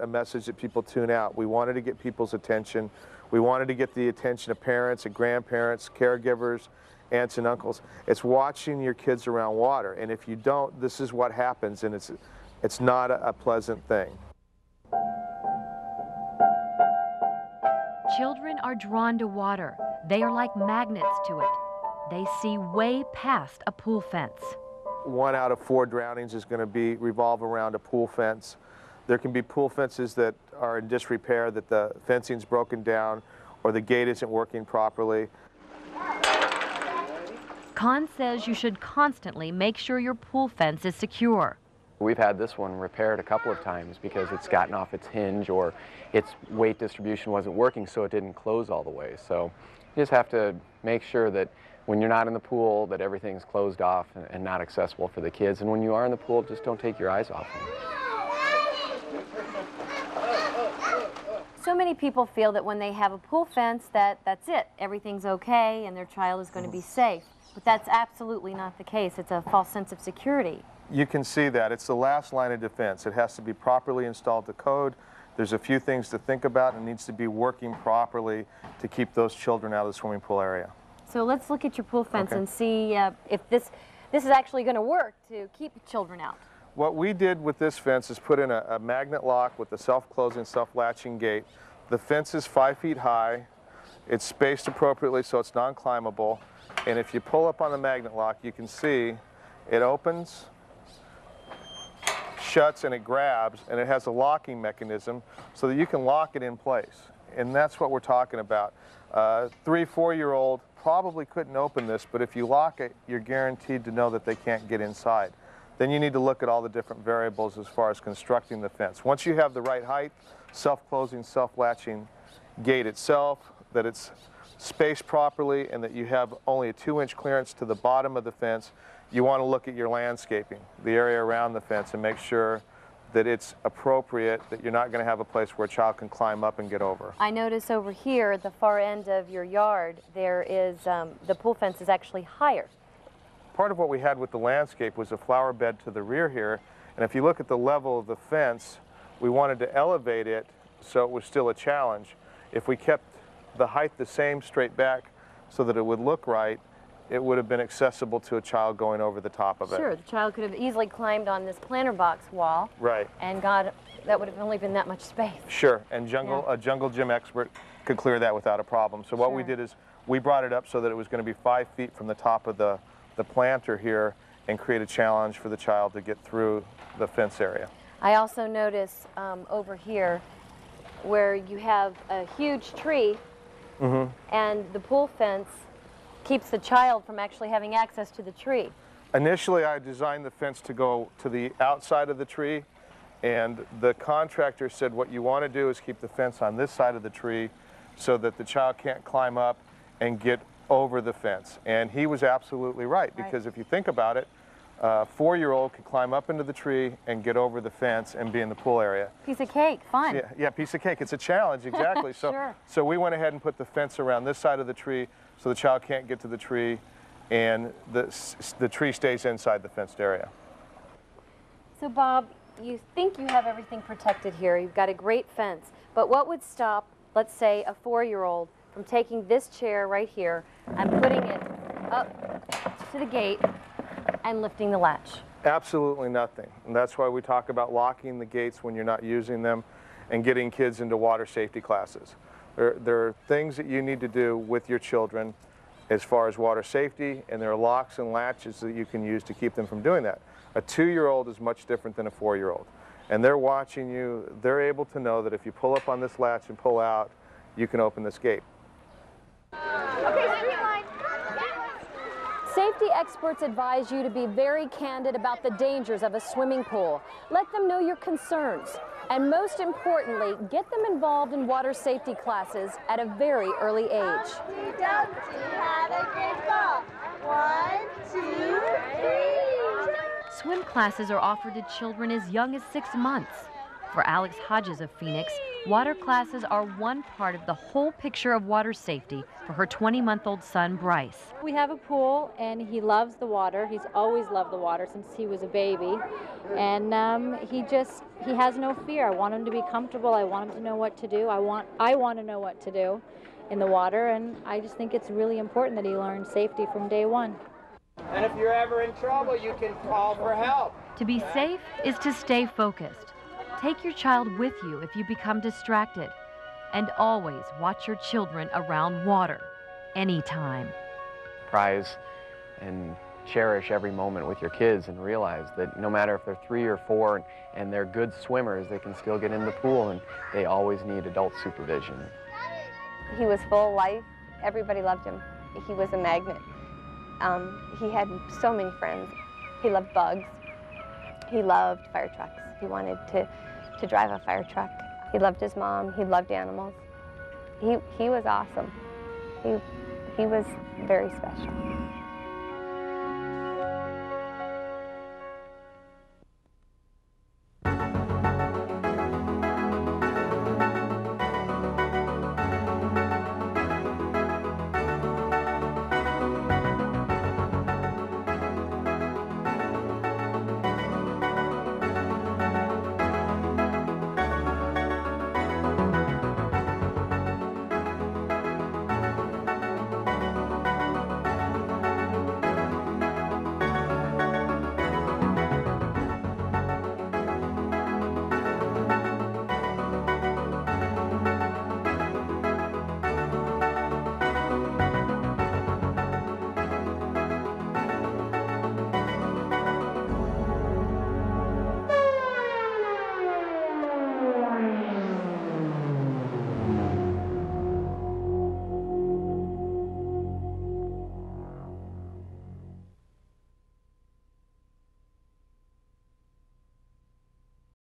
a message that people tune out. We wanted to get people's attention. We wanted to get the attention of parents and grandparents, caregivers, aunts and uncles. It's watching your kids around water, and if you don't, this is what happens, and it's not a pleasant thing. Children are drawn to water. They are like magnets to it. They see way past a pool fence. 1 out of 4 drownings is going to revolve around a pool fence. There can be pool fences that are in disrepair, that the fencing's broken down or the gate isn't working properly. Khan says you should constantly make sure your pool fence is secure. We've had this one repaired a couple of times because it's gotten off its hinge or its weight distribution wasn't working, so it didn't close all the way. So you just have to make sure that when you're not in the pool that everything's closed off and not accessible for the kids. And when you are in the pool, just don't take your eyes off them. So many people feel that when they have a pool fence that's it, everything's okay and their child is going to be safe. But that's absolutely not the case. It's a false sense of security. You can see that. It's the last line of defense. It has to be properly installed to code. There's a few things to think about, and it needs to be working properly to keep those children out of the swimming pool area. So let's look at your pool fence and see if this is actually going to work to keep children out. What we did with this fence is put in a magnet lock with a self-closing, self-latching gate. The fence is 5 feet high. It's spaced appropriately so it's non-climbable. And if you pull up on the magnet lock, you can see it opens, shuts, and it grabs, and it has a locking mechanism so that you can lock it in place. And that's what we're talking about. 3, 4-year-old probably couldn't open this, but if you lock it, you're guaranteed to know that they can't get inside. Then you need to look at all the different variables as far as constructing the fence. Once you have the right height, self-closing, self-latching gate itself, that it's spaced properly, and that you have only a 2-inch clearance to the bottom of the fence, you want to look at your landscaping, the area around the fence, and make sure that it's appropriate, that you're not going to have a place where a child can climb up and get over. I notice over here at the far end of your yard, there is, the pool fence is actually higher. Part of what we had with the landscape was a flower bed to the rear here, and if you look at the level of the fence, we wanted to elevate it so it was still a challenge. If we kept the height the same straight back so that it would look right, it would have been accessible to a child going over the top of it. Sure, the child could have easily climbed on this planter box wall. Right. And that would have only been that much space. Sure, and a jungle gym expert could clear that without a problem. So what we did is we brought it up so that it was going to be 5 feet from the top of the planter here and create a challenge for the child to get through the fence area. I also notice over here where you have a huge tree and the pool fence keeps the child from actually having access to the tree. Initially, I designed the fence to go to the outside of the tree, and the contractor said what you want to do is keep the fence on this side of the tree so that the child can't climb up and get over the fence. And he was absolutely right, because if you think about it, a 4-year-old could climb up into the tree and get over the fence and be in the pool area. Piece of cake, fun. Yeah, piece of cake. It's a challenge, exactly. So we went ahead and put the fence around this side of the tree so the child can't get to the tree, and the tree stays inside the fenced area. So Bob, you think you have everything protected here. You've got a great fence. But what would stop, let's say, a 4-year-old from taking this chair right here and putting it up to the gate and lifting the latch? Absolutely nothing. And that's why we talk about locking the gates when you're not using them and getting kids into water safety classes. There are things that you need to do with your children as far as water safety, and there are locks and latches that you can use to keep them from doing that. A 2-year-old is much different than a 4-year-old. And they're watching you. They're able to know that if you pull up on this latch and pull out, you can open this gate. Safety experts advise you to be very candid about the dangers of a swimming pool. Let them know your concerns. And most importantly, get them involved in water safety classes at a very early age. Have a great fall. 1, 2, 3. Swim classes are offered to children as young as 6 months. For Alex Hodges of Phoenix, water classes are one part of the whole picture of water safety for her 20-month-old son, Bryce. We have a pool, and he loves the water. He's always loved the water since he was a baby. And he has no fear. I want him to be comfortable. I want him to know what to do. I want to know what to do in the water, and I just think it's really important that he learns safety from day one. And if you're ever in trouble, you can call for help. To be safe is to stay focused. Take your child with you if you become distracted. And always watch your children around water, anytime. Prize and cherish every moment with your kids and realize that no matter if they're 3 or 4 and they're good swimmers, they can still get in the pool, and they always need adult supervision. He was full of life. Everybody loved him. He was a magnet. He had so many friends. He loved bugs. He loved fire trucks. He wanted to drive a fire truck. He loved his mom. He loved animals. He was awesome. He was very special.